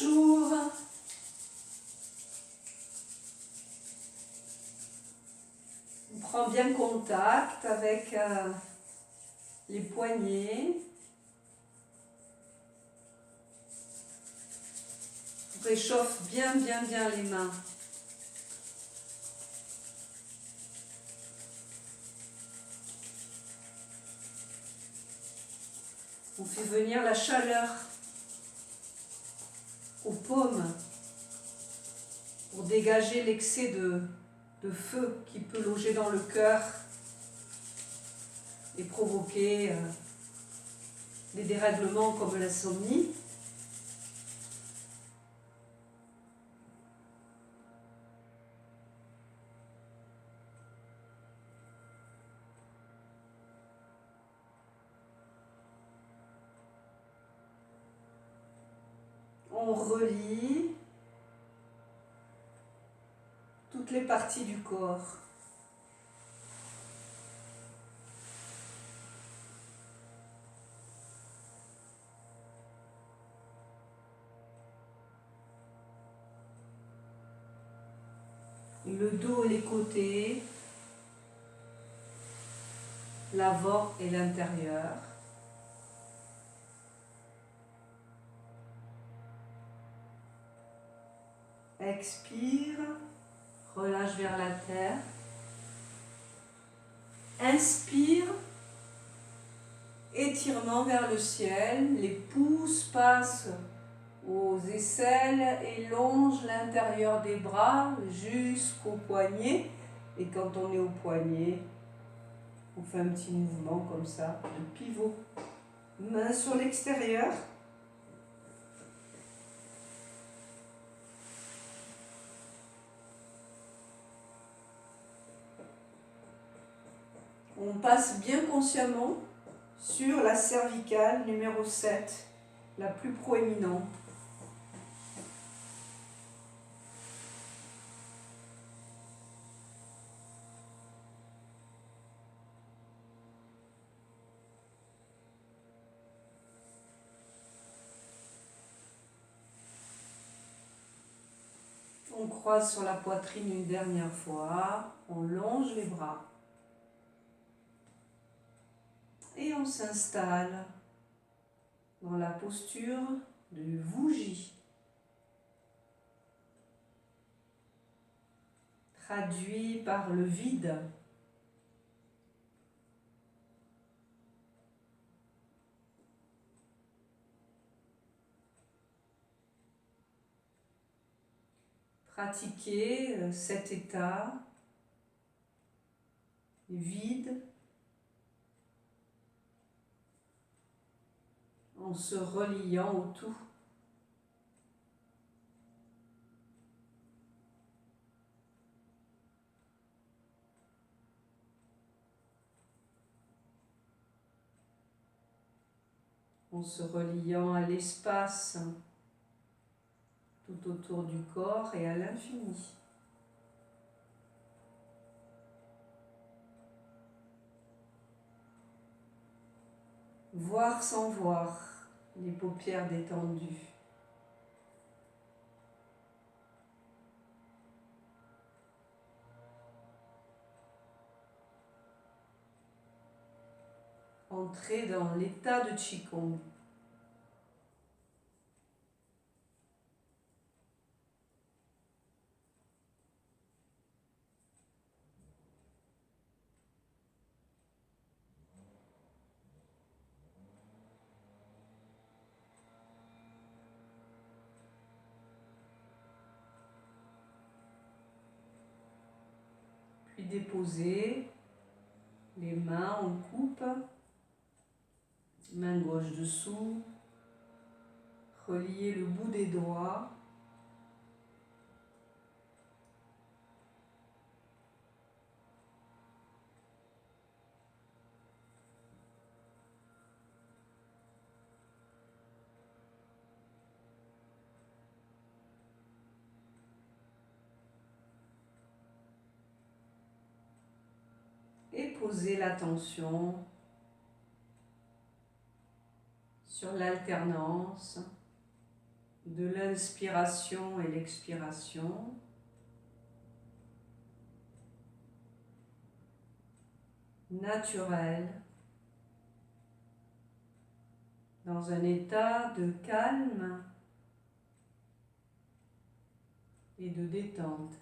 Bonjour. On prend bien contact avec les poignets. On réchauffe bien les mains. On fait venir la chaleur aux paumes pour dégager l'excès de feu qui peut loger dans le cœur et provoquer des dérèglements comme l'insomnie. On relie toutes les parties du corps. Le dos et les côtés, l'avant et l'intérieur. Expire, relâche vers la terre. Inspire, étirement vers le ciel. Les pouces passent aux aisselles et longent l'intérieur des bras jusqu'au poignet. Et quand on est au poignet, on fait un petit mouvement comme ça, de pivot. Main sur l'extérieur. On passe bien consciemment sur la cervicale numéro 7, la plus proéminente. On croise sur la poitrine une dernière fois, on longe les bras. Et on s'installe dans la posture de Wujie. Traduit par le vide. Pratiquer cet état vide en se reliant au tout. En se reliant à l'espace tout autour du corps et à l'infini. Voir sans voir, les paupières détendues. Entrer dans l'état de Qigong. Puis déposer les mains en coupe, main gauche dessous, relier le bout des doigts, et poser l'attention sur l'alternance de l'inspiration et l'expiration. Naturel, dans un état de calme et de détente.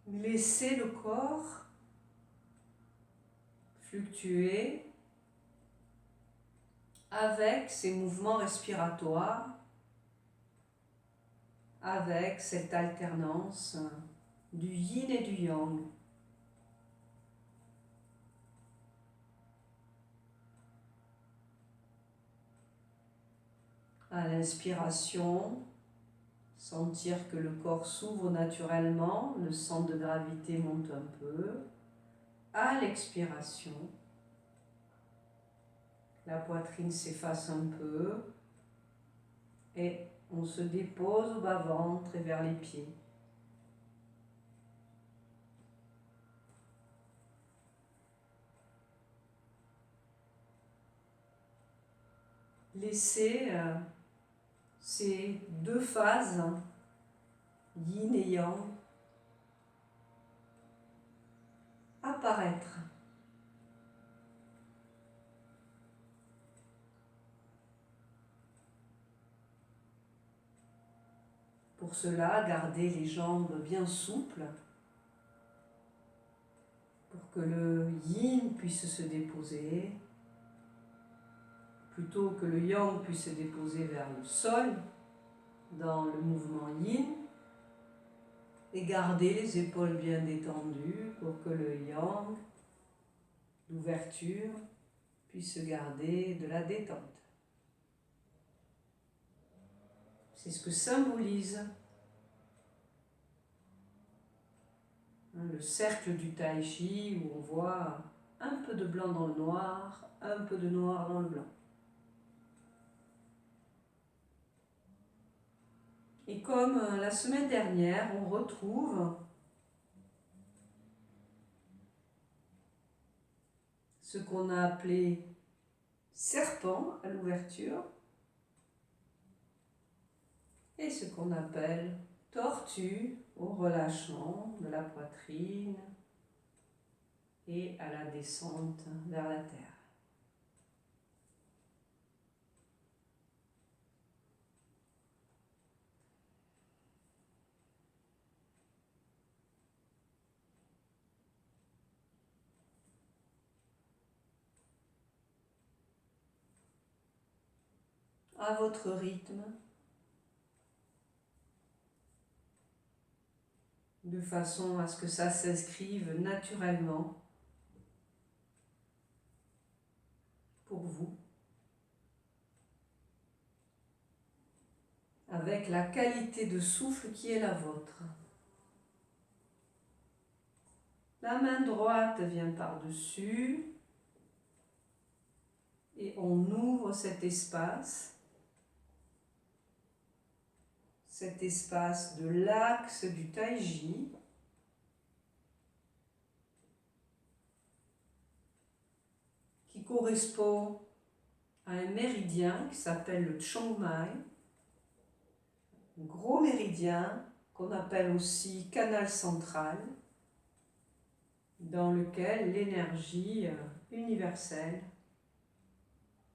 Laissez le corps fluctuer avec ses mouvements respiratoires, avec cette alternance du yin et du yang. À l'inspiration, sentir que le corps s'ouvre naturellement, le centre de gravité monte un peu. À l'expiration, la poitrine s'efface un peu et on se dépose au bas-ventre et vers les pieds. Laissez ces deux phases, yin et yang, apparaître. Pour cela, gardez les jambes bien souples pour que le yin puisse se déposer, plutôt que le yang puisse se déposer vers le sol dans le mouvement yin, et gardez les épaules bien détendues pour que le yang, l'ouverture, puisse garder de la détente. C'est ce que symbolise le cercle du tai chi, où on voit un peu de blanc dans le noir, un peu de noir dans le blanc. Et comme la semaine dernière, on retrouve ce qu'on a appelé serpent à l'ouverture et ce qu'on appelle tortue au relâchement de la poitrine et à la descente vers la terre. À votre rythme, de façon à ce que ça s'inscrive naturellement pour vous, avec la qualité de souffle qui est la vôtre. La main droite vient par-dessus et on ouvre cet espace de l'axe du Taiji, qui correspond à un méridien qui s'appelle le Chongmai, un gros méridien qu'on appelle aussi canal central, dans lequel l'énergie universelle,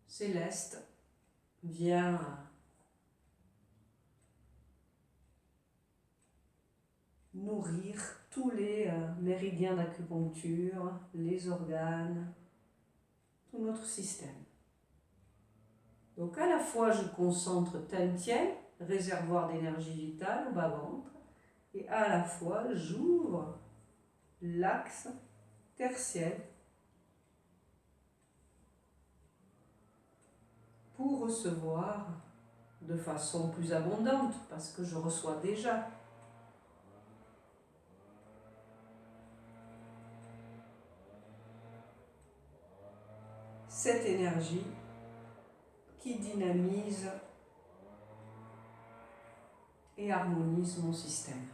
céleste, vient nourrir tous les méridiens d'acupuncture, les organes, tout notre système. Donc à la fois je concentre Tantien, réservoir d'énergie vitale au bas-ventre, et à la fois j'ouvre l'axe tertiaire pour recevoir de façon plus abondante, parce que je reçois déjà. Cette énergie qui dynamise et harmonise mon système.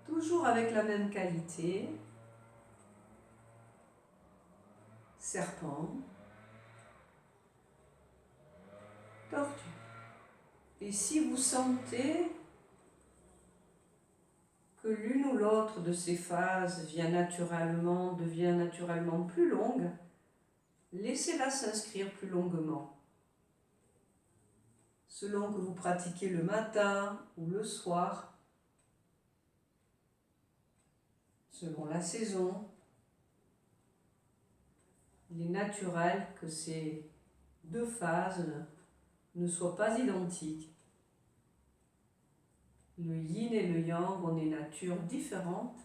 Toujours avec la même qualité, serpent, tortue. Et si vous sentez que l'une ou l'autre de ces phases devient naturellement plus longue, laissez-la s'inscrire plus longuement. Selon que vous pratiquez le matin ou le soir, selon la saison, il est naturel que ces deux phases ne soient pas identiques. Le yin et le yang ont des natures différentes.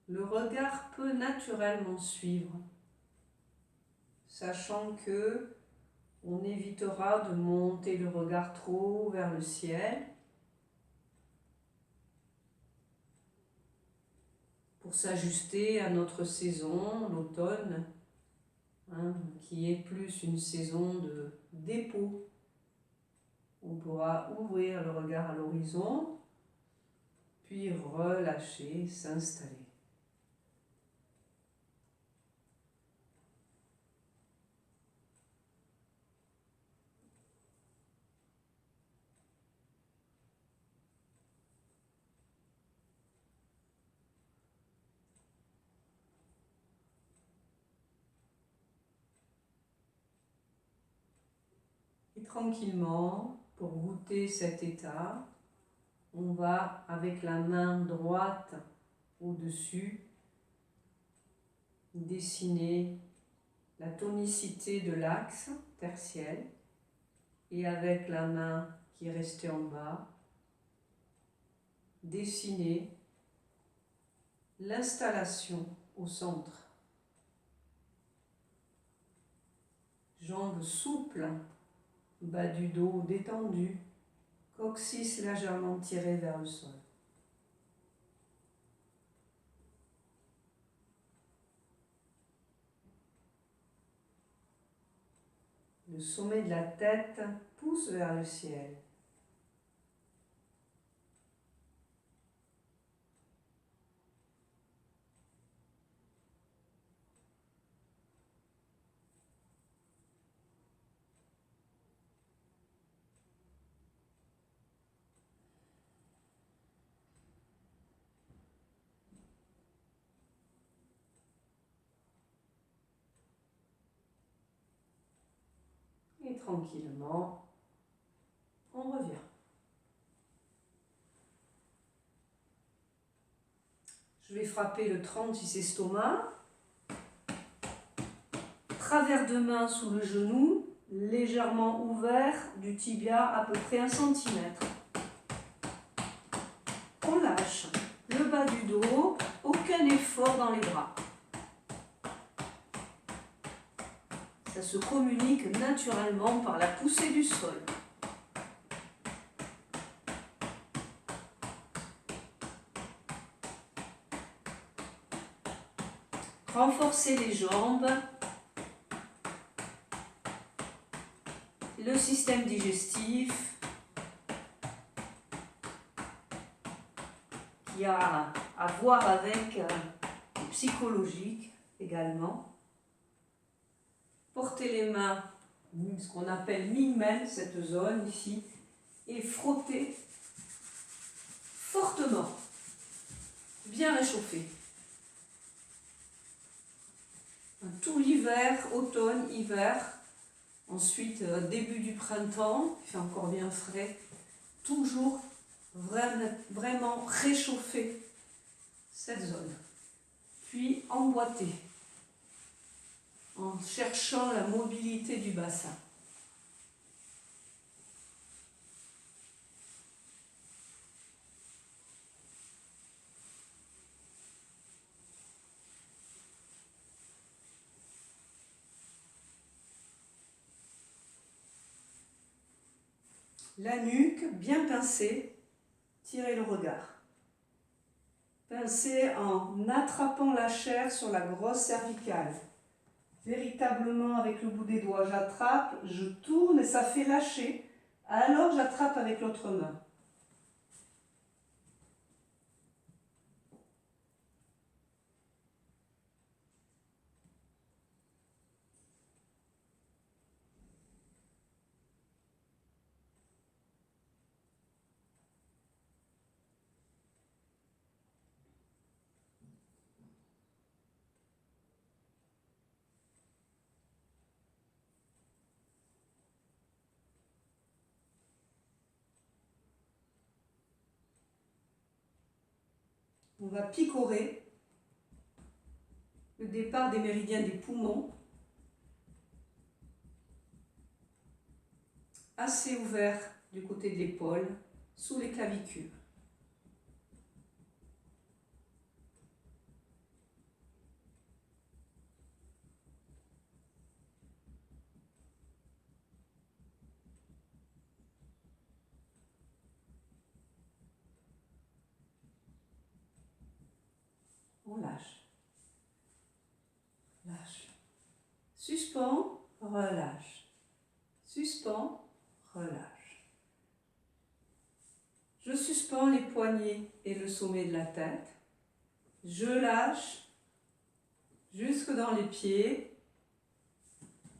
Le regard peut naturellement suivre, sachant que on évitera de monter le regard trop haut vers le ciel pour s'ajuster à notre saison, l'automne, qui est plus une saison de dépôt. On pourra ouvrir le regard à l'horizon, puis relâcher, s'installer. Et tranquillement, pour goûter cet état, on va avec la main droite au-dessus dessiner la tonicité de l'axe tertiel et avec la main qui est restée en bas, dessiner l'installation au centre. Jambes souples, bas du dos détendu, coccyx légèrement tiré vers le sol. Le sommet de la tête pousse vers le ciel. Et tranquillement, on revient. Je vais frapper le 36 estomac. Travers de main sous le genou, légèrement ouvert du tibia à peu près 1 cm. On lâche le bas du dos, aucun effort dans les bras. Ça se communique naturellement par la poussée du sol. Renforcez les jambes, le système digestif qui a à voir avec le psychologique également. Portez les mains, ce qu'on appelle mi-main, cette zone ici, et frottez fortement, bien réchauffé. Tout l'hiver, automne, hiver, ensuite début du printemps, il fait encore bien frais, toujours vraiment réchauffer cette zone. Puis emboîter, en cherchant la mobilité du bassin. La nuque bien pincée, tirez le regard. Pincez en attrapant la chair sur la grosse cervicale. Véritablement avec le bout des doigts, j'attrape, je tourne et ça fait lâcher. Alors j'attrape avec l'autre main. On va picorer le départ des méridiens des poumons, assez ouvert du côté de l'épaule, sous les clavicules. On lâche. Lâche. Suspends, relâche. Suspends, relâche. Je suspends les poignets et le sommet de la tête. Je lâche jusque dans les pieds,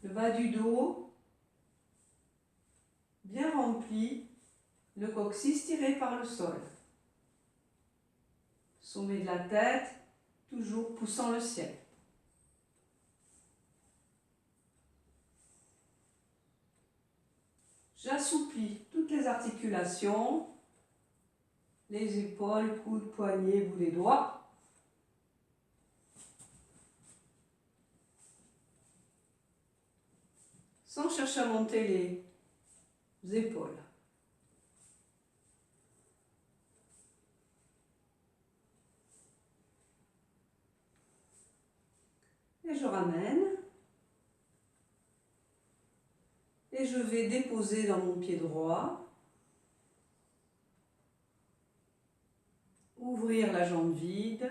le bas du dos, bien rempli, le coccyx tiré par le sol. Sommet de la tête, toujours poussant le ciel. J'assouplis toutes les articulations, les épaules, coudes, poignets, bout des doigts. Sans chercher à monter les épaules. Et je ramène. Et je vais déposer dans mon pied droit. Ouvrir la jambe vide.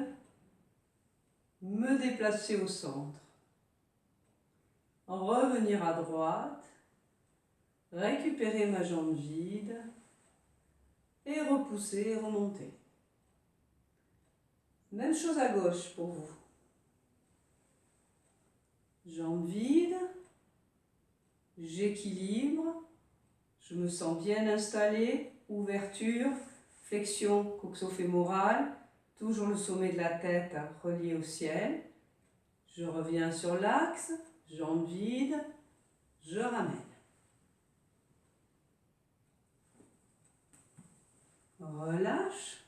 Me déplacer au centre. Revenir à droite. Récupérer ma jambe vide. Et repousser et remonter. Même chose à gauche pour vous. Jambe vide. J'équilibre, je me sens bien installée, ouverture, flexion coxo-fémorale, toujours le sommet de la tête relié au ciel. Je reviens sur l'axe, jambes vides, je ramène. Relâche,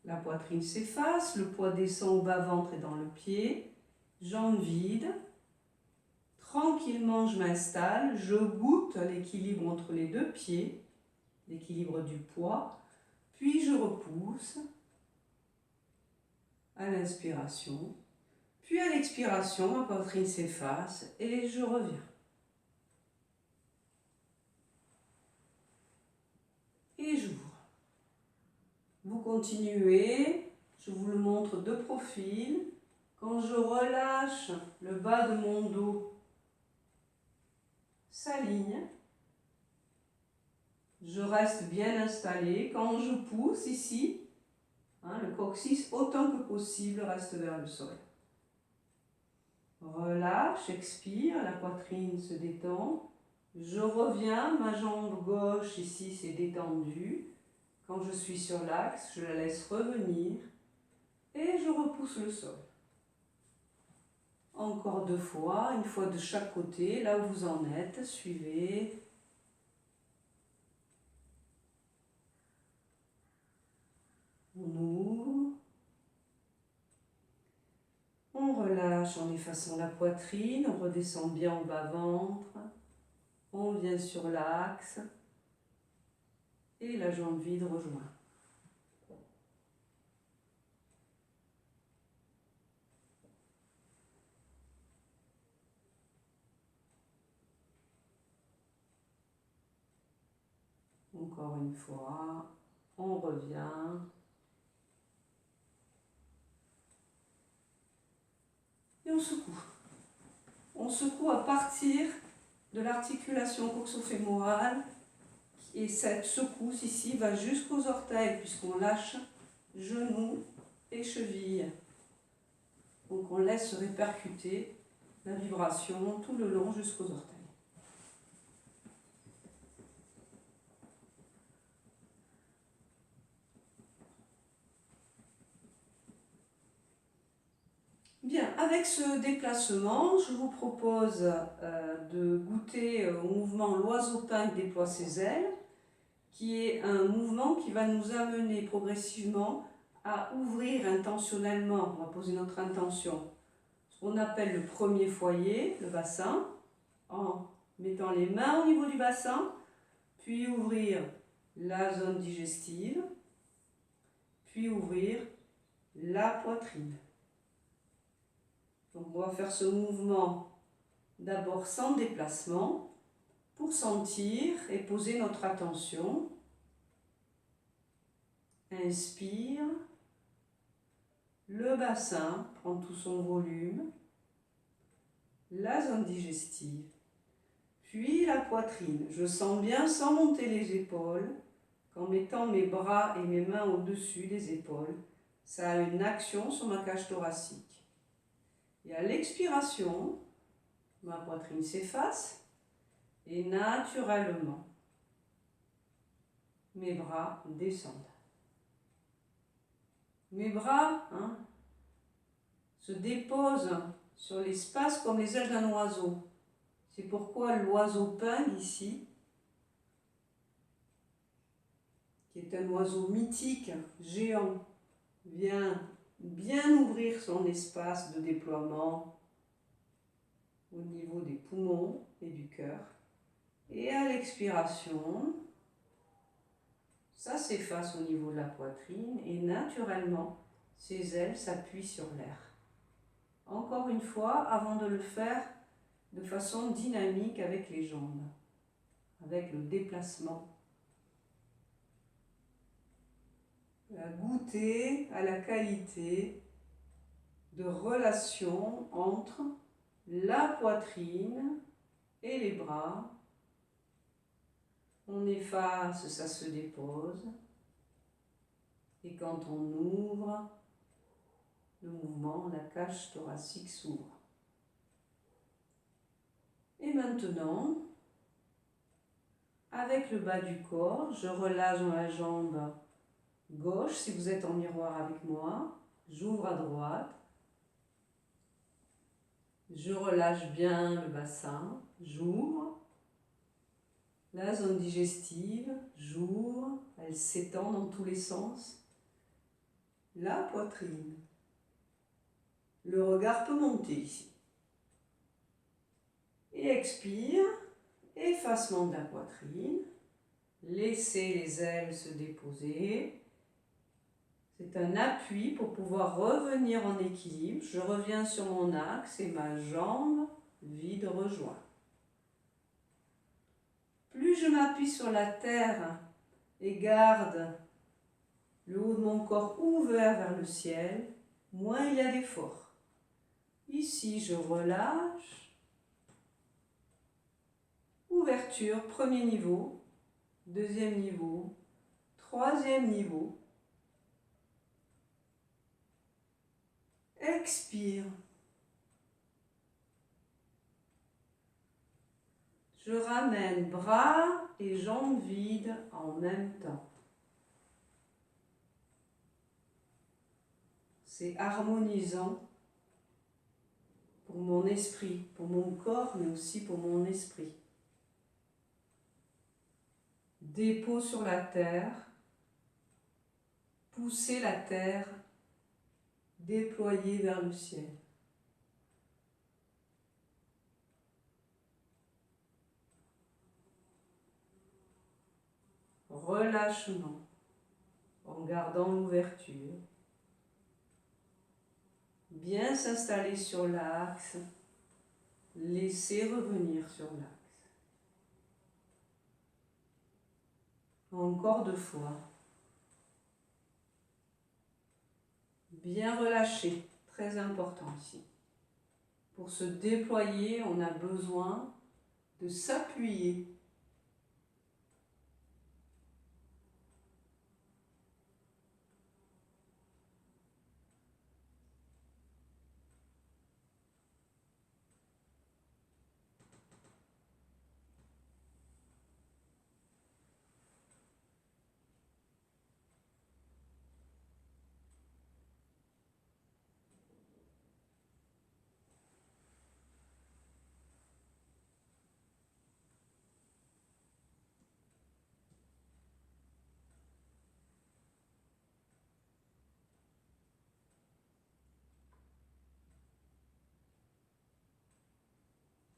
la poitrine s'efface, le poids descend au bas-ventre et dans le pied, jambes vides. Tranquillement, je m'installe, je goûte l'équilibre entre les deux pieds, l'équilibre du poids, puis je repousse à l'inspiration, puis à l'expiration, ma poitrine s'efface et je reviens. Et j'ouvre. Vous continuez, je vous le montre de profil. Quand je relâche le bas de mon dos, s'aligne. Je reste bien installé. Quand je pousse ici, le coccyx autant que possible reste vers le sol. Relâche, expire, la poitrine se détend. Je reviens, ma jambe gauche ici s'est détendue. Quand je suis sur l'axe, je la laisse revenir et je repousse le sol. Encore 2 fois, une fois de chaque côté, là où vous en êtes, suivez. On ouvre. On relâche en effaçant la poitrine, on redescend bien au bas-ventre. On vient sur l'axe. Et la jambe vide rejoint. On encore une fois, on revient. Et on secoue. On secoue à partir de l'articulation coxo-fémorale. Et cette secousse ici va jusqu'aux orteils, puisqu'on lâche genoux et chevilles. Donc on laisse répercuter la vibration tout le long jusqu'aux orteils. Bien, avec ce déplacement, je vous propose de goûter au mouvement l'oiseau peintre déploie ses ailes, qui est un mouvement qui va nous amener progressivement à ouvrir intentionnellement, on va poser notre intention, ce qu'on appelle le premier foyer, le bassin, en mettant les mains au niveau du bassin, puis ouvrir la zone digestive, puis ouvrir la poitrine. Donc on va faire ce mouvement d'abord sans déplacement pour sentir et poser notre attention. Inspire, le bassin prend tout son volume, la zone digestive, puis la poitrine. Je sens bien sans monter les épaules qu'en mettant mes bras et mes mains au-dessus des épaules, ça a une action sur ma cage thoracique. Et à l'expiration, ma poitrine s'efface et naturellement, mes bras descendent. Mes bras se déposent sur l'espace comme les ailes d'un oiseau. C'est pourquoi l'oiseau ping ici, qui est un oiseau mythique, géant, vient bien ouvrir son espace de déploiement au niveau des poumons et du cœur. Et à l'expiration, ça s'efface au niveau de la poitrine et naturellement, ses ailes s'appuient sur l'air. Encore une fois, avant de le faire de façon dynamique avec les jambes, avec le déplacement. Goûter à la qualité de relation entre la poitrine et les bras. On efface, ça se dépose. Et quand on ouvre le mouvement, la cage thoracique s'ouvre. Et maintenant, avec le bas du corps, je relâche dans la jambe gauche, si vous êtes en miroir avec moi, j'ouvre à droite, je relâche bien le bassin, j'ouvre, la zone digestive, j'ouvre, elle s'étend dans tous les sens, la poitrine, le regard peut monter ici, et expire, effacement de la poitrine, laissez les ailes se déposer. C'est un appui pour pouvoir revenir en équilibre. Je reviens sur mon axe et ma jambe vide rejoint. Plus je m'appuie sur la terre et garde le haut de mon corps ouvert vers le ciel, moins il y a d'effort. Ici, je relâche. Ouverture, premier niveau, deuxième niveau, troisième niveau. Expire. Je ramène bras et jambes vides en même temps. C'est harmonisant pour mon esprit, pour mon corps, mais aussi pour mon esprit. Dépôt sur la terre, pousser la terre, déployer vers le ciel. Relâchement, en gardant l'ouverture. Bien s'installer sur l'axe, laisser revenir sur l'axe. Encore 2 fois. Bien relâché, très important ici. Pour se déployer, on a besoin de s'appuyer.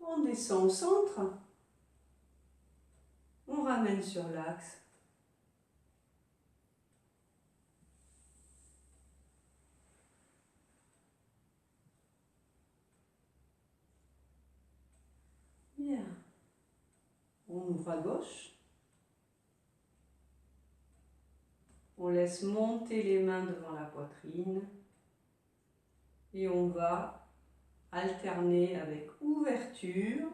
On descend au centre. On ramène sur l'axe. Bien. On ouvre à gauche. On laisse monter les mains devant la poitrine. Et on va alterner avec ouverture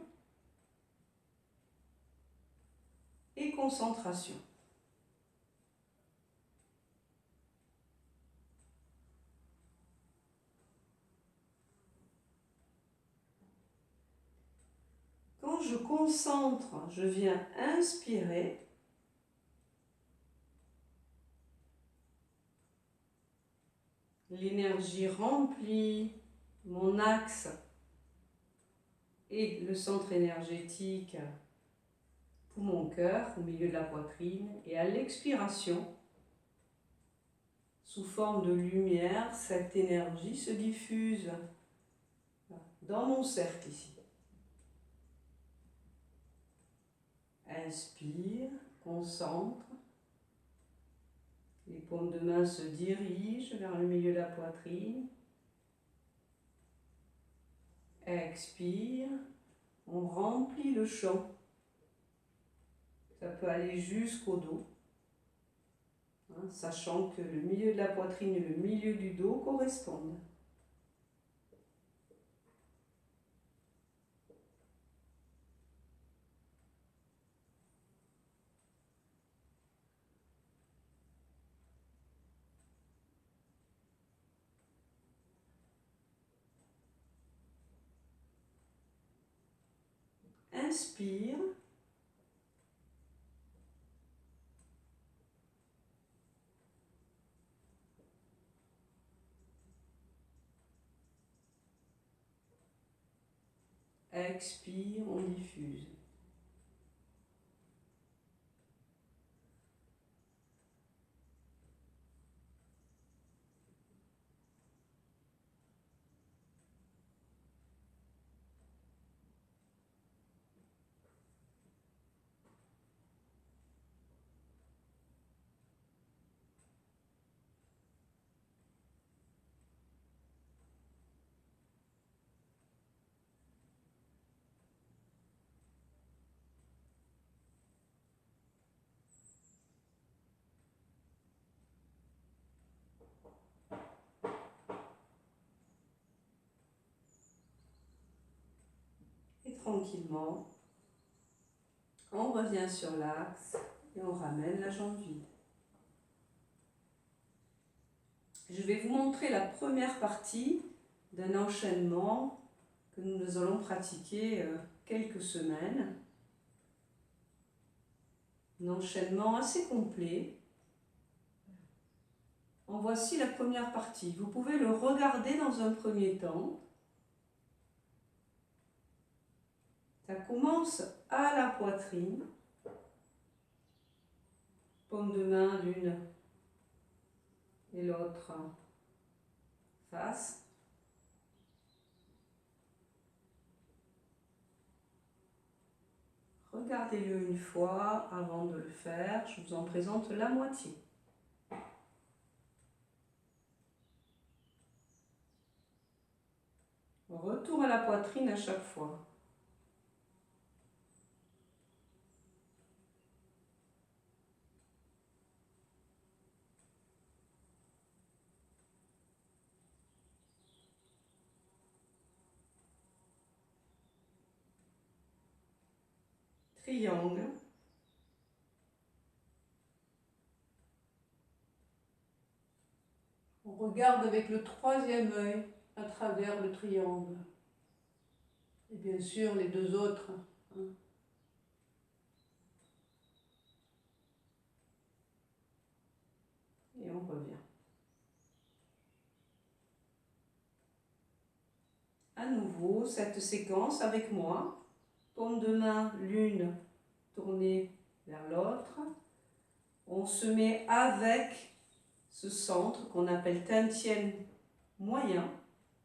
et concentration. Quand je concentre, je viens inspirer. L'énergie remplit mon axe et le centre énergétique poumon-cœur au milieu de la poitrine. Et à l'expiration, sous forme de lumière, cette énergie se diffuse dans mon cercle ici. Inspire, concentre. Les paumes de main se dirigent vers le milieu de la poitrine. Expire, on remplit le champ. Ça peut aller jusqu'au dos, sachant que le milieu de la poitrine et le milieu du dos correspondent. Inspire. Expire, on diffuse. Et tranquillement, on revient sur l'axe et on ramène la jambe vide. Je vais vous montrer la première partie d'un enchaînement que nous allons pratiquer quelques semaines. Un enchaînement assez complet. En voici la première partie. Vous pouvez le regarder dans un premier temps. Ça commence à la poitrine. Paume de main l'une et l'autre face. Regardez-le une fois avant de le faire. Je vous en présente la moitié. Retour à la poitrine à chaque fois. triangle, on regarde avec le troisième œil à travers le triangle. Et bien sûr les deux autres. Hein. Et on revient. À nouveau, cette séquence avec moi. Paume de main, l'une tournée vers l'autre. On se met avec ce centre qu'on appelle Tian moyen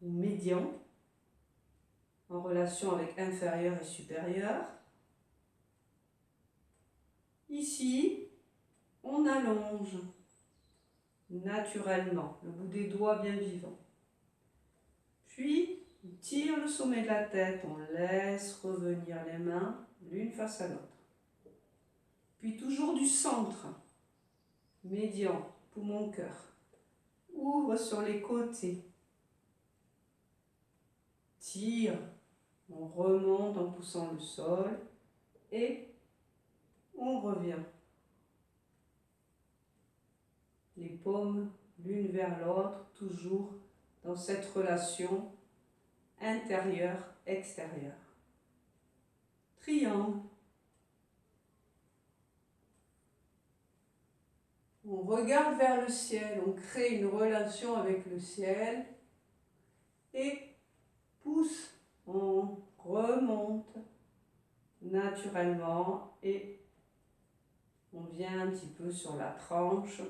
ou médian, en relation avec inférieur et supérieur. Ici, on allonge naturellement, le bout des doigts bien vivant. Puis, on tire le sommet de la tête, on laisse revenir les mains l'une face à l'autre. Puis toujours du centre, médian, poumon, cœur. Ouvre sur les côtés. Tire, on remonte en poussant le sol et on revient. Les paumes l'une vers l'autre, toujours dans cette relation intérieur-extérieur. Triangle. On regarde vers le ciel, on crée une relation avec le ciel et pousse, on remonte naturellement et on vient un petit peu sur la tranche.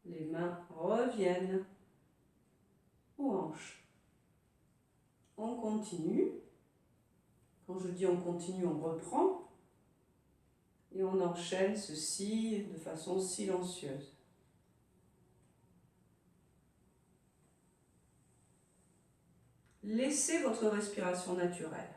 Les mains reviennent aux hanches. On continue. Quand je dis on continue, on reprend. Et on enchaîne ceci de façon silencieuse. Laissez votre respiration naturelle.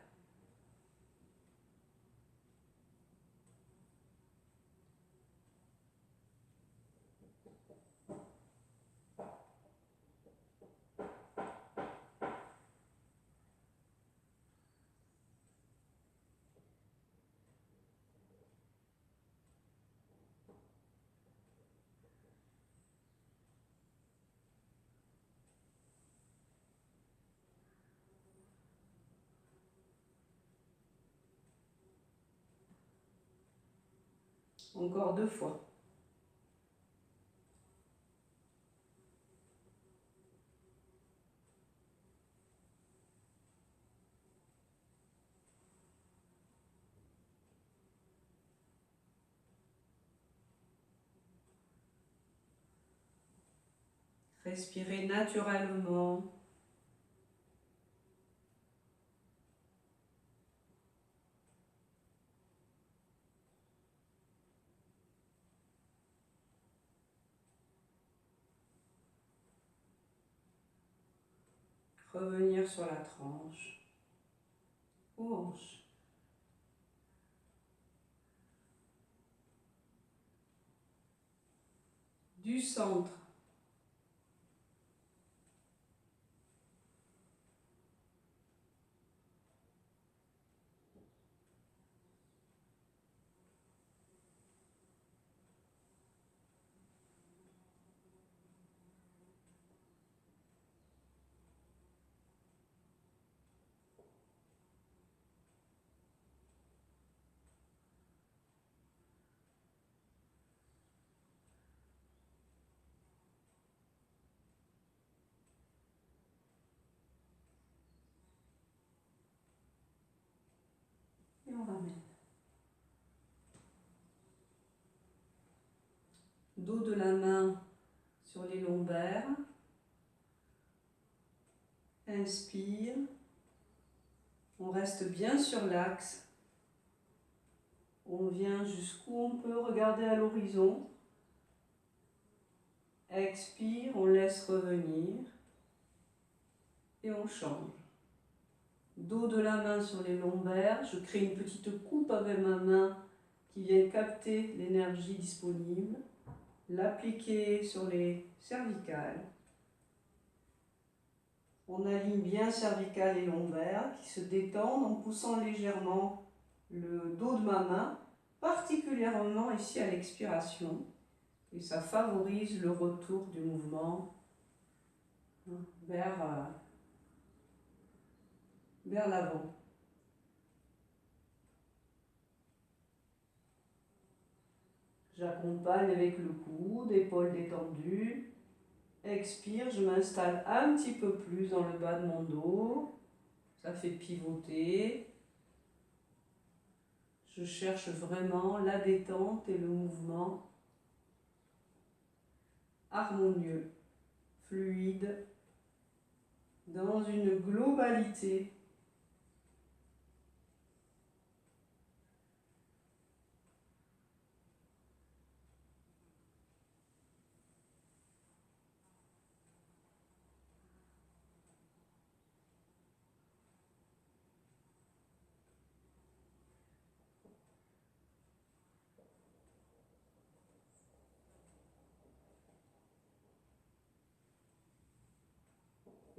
Encore 2 fois. Respirez naturellement. Revenir sur la tranche, aux hanches. Du centre. Et on ramène. Dos de la main sur les lombaires. Inspire. On reste bien sur l'axe. On vient jusqu'où on peut regarder à l'horizon. Expire, on laisse revenir. Et on change. Dos de la main sur les lombaires. Je crée une petite coupe avec ma main qui vient capter l'énergie disponible. L'appliquer sur les cervicales. On aligne bien cervical et lombaire qui se détendent en poussant légèrement le dos de ma main, particulièrement ici à l'expiration. Et ça favorise le retour du mouvement vers l'avant. J'accompagne avec le coude, épaules détendues. Expire, je m'installe un petit peu plus dans le bas de mon dos. Ça fait pivoter. Je cherche vraiment la détente et le mouvement harmonieux, fluide, dans une globalité.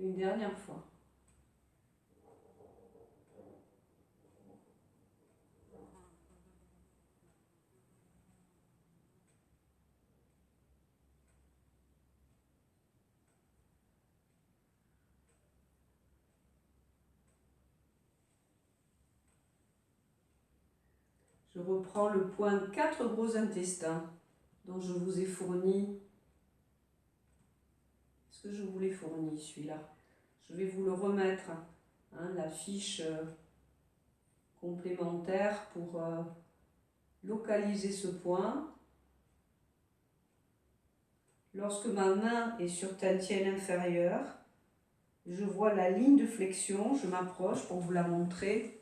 Une dernière fois. Je reprends le point 4 gros intestins dont je vous ai fourni. Est-ce que je vous l'ai fourni celui-là? Je vais vous le remettre, la fiche complémentaire pour localiser ce point. Lorsque ma main est sur ta tienne inférieure, je vois la ligne de flexion, je m'approche pour vous la montrer.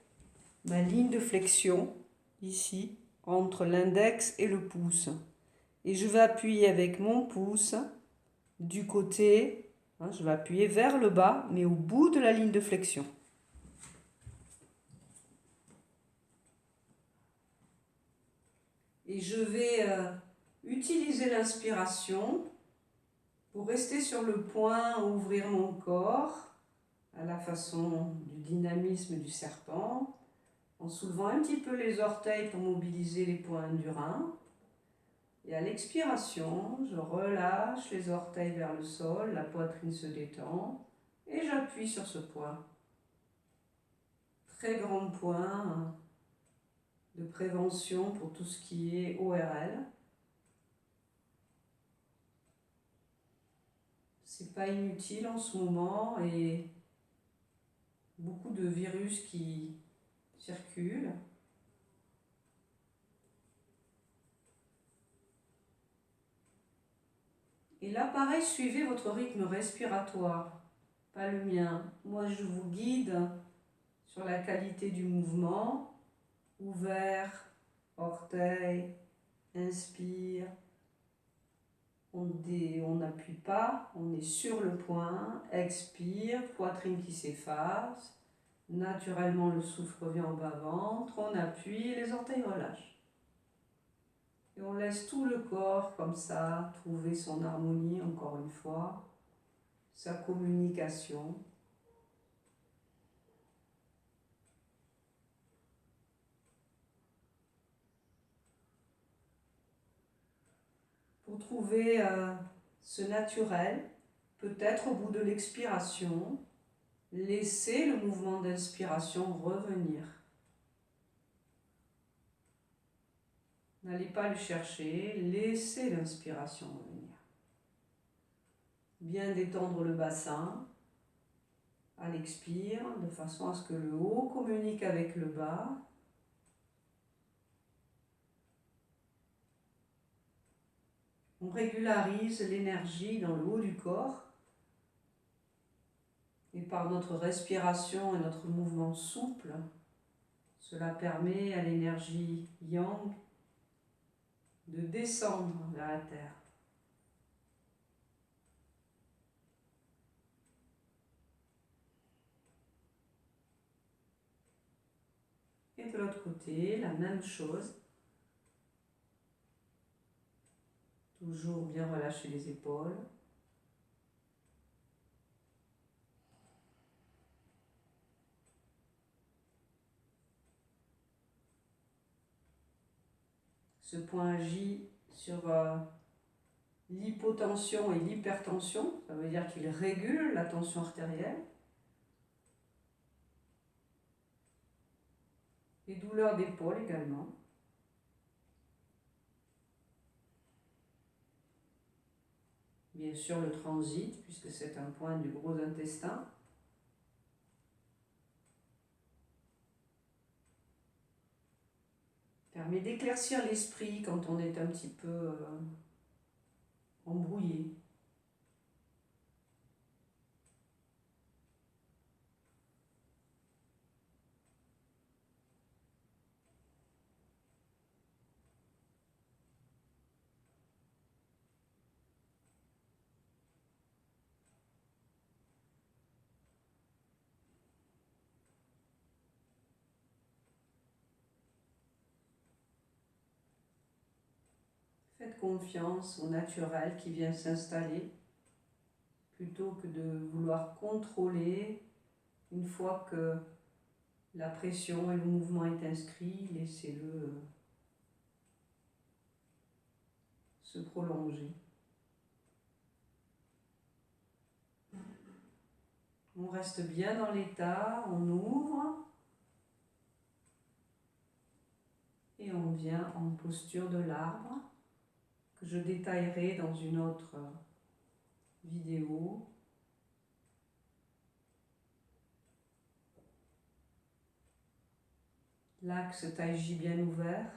Ma ligne de flexion, ici, entre l'index et le pouce. Et je vais appuyer avec mon pouce du côté, je vais appuyer vers le bas, mais au bout de la ligne de flexion. Et je vais utiliser l'inspiration pour rester sur le point, ouvrir mon corps à la façon du dynamisme du serpent, en soulevant un petit peu les orteils pour mobiliser les points du rein. Et à l'expiration, je relâche les orteils vers le sol, la poitrine se détend et j'appuie sur ce point. Très grand point de prévention pour tout ce qui est ORL. C'est pas inutile en ce moment et beaucoup de virus qui circulent. Et là, pareil, suivez votre rythme respiratoire, pas le mien. Moi, je vous guide sur la qualité du mouvement. Ouvert, orteil, inspire. On n'appuie pas, on est sur le point. Expire, poitrine qui s'efface. Naturellement, le souffle revient au bas-ventre. On appuie, les orteils relâchent. Et on laisse tout le corps comme ça, trouver son harmonie encore une fois, sa communication. Pour trouver ce naturel, peut-être au bout de l'expiration, laissez le mouvement d'inspiration revenir. N'allez pas le chercher, laissez l'inspiration revenir. Bien détendre le bassin à l'expire, de façon à ce que le haut communique avec le bas. On régularise l'énergie dans le haut du corps et par notre respiration et notre mouvement souple, cela permet à l'énergie yang de descendre vers la terre. Et de l'autre côté, la même chose. Toujours bien relâcher les épaules. Ce point agit sur l'hypotension et l'hypertension. Ça veut dire qu'il régule la tension artérielle. Les douleurs d'épaule également. Bien sûr le transit, puisque c'est un point du gros intestin. Permet d'éclaircir l'esprit quand on est un petit peu embrouillé. Faites confiance au naturel qui vient s'installer plutôt que de vouloir contrôler. Une fois que la pression et le mouvement est inscrit, laissez-le se prolonger. On reste bien dans l'état, on ouvre et on vient en posture de l'arbre que je détaillerai dans une autre vidéo. L'axe taiji bien ouvert.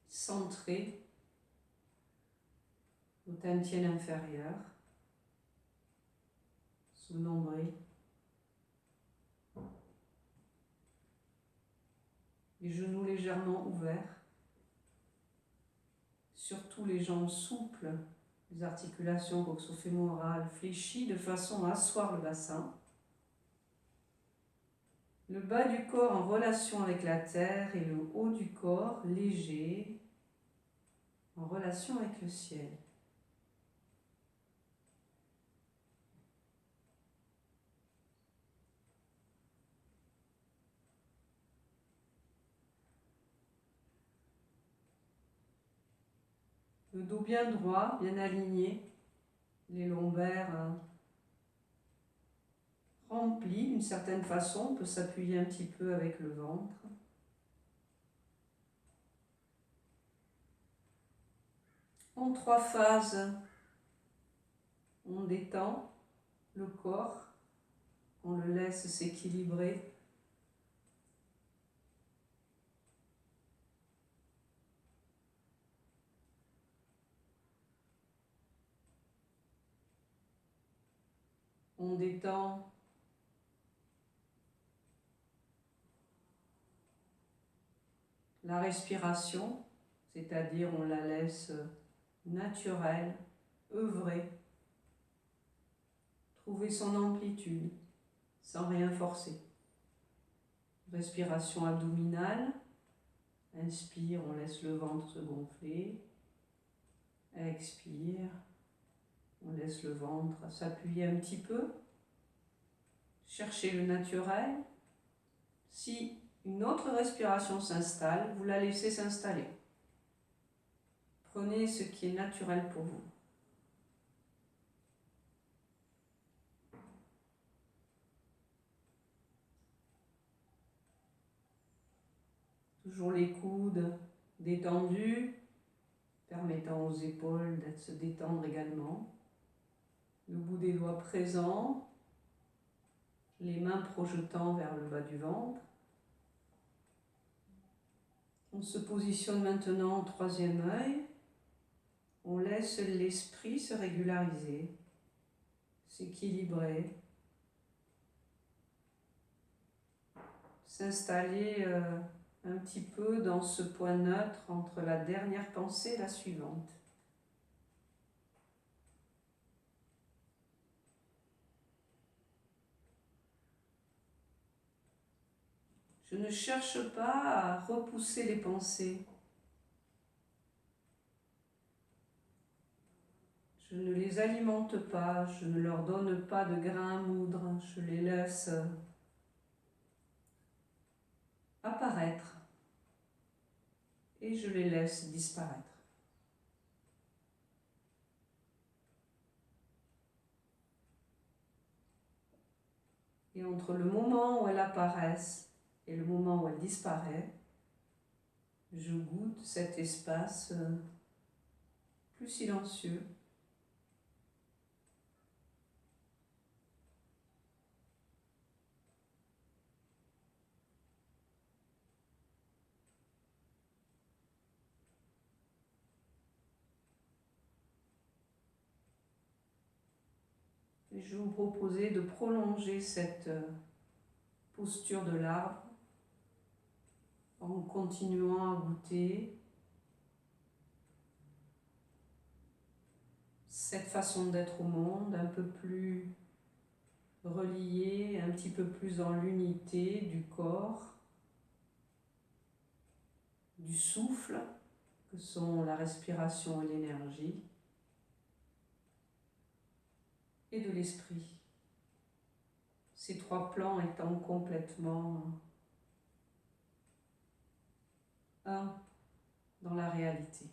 Centré au tantien inférieur, sous le nombril. Les genoux légèrement ouverts, surtout les jambes souples, les articulations coxo-fémorales fléchies de façon à asseoir le bassin. Le bas du corps en relation avec la terre et le haut du corps léger en relation avec le ciel. Le dos bien droit, bien aligné, les lombaires remplis d'une certaine façon, on peut s'appuyer un petit peu avec le ventre. En 3 phases, on détend le corps, on le laisse s'équilibrer. On détend la respiration, c'est-à-dire on la laisse naturelle, œuvrer, trouver son amplitude sans rien forcer. Respiration abdominale, inspire, on laisse le ventre se gonfler, expire, on laisse le ventre s'appuyer un petit peu, cherchez le naturel. Si une autre respiration s'installe, vous la laissez s'installer. Prenez ce qui est naturel pour vous. Toujours les coudes détendus, permettant aux épaules de se détendre également. Le bout des doigts présent, les mains projetant vers le bas du ventre. On se positionne maintenant au 3e œil. On laisse l'esprit se régulariser, s'équilibrer, s'installer un petit peu dans ce point neutre entre la dernière pensée et la suivante. Je ne cherche pas à repousser les pensées. Je Je ne les alimente pas, je ne leur donne pas de grains à moudre, je les laisse apparaître et je les laisse disparaître. Et entre le moment où elles apparaissent et le moment où elles disparaissent, je goûte cet espace plus silencieux. Et je vais vous proposer de prolonger cette posture de l'arbre en continuant à goûter cette façon d'être au monde, un peu plus reliée, un petit peu plus dans l'unité du corps, du souffle, que sont la respiration et l'énergie, et de l'esprit. Ces trois plans étant complètement un dans la réalité.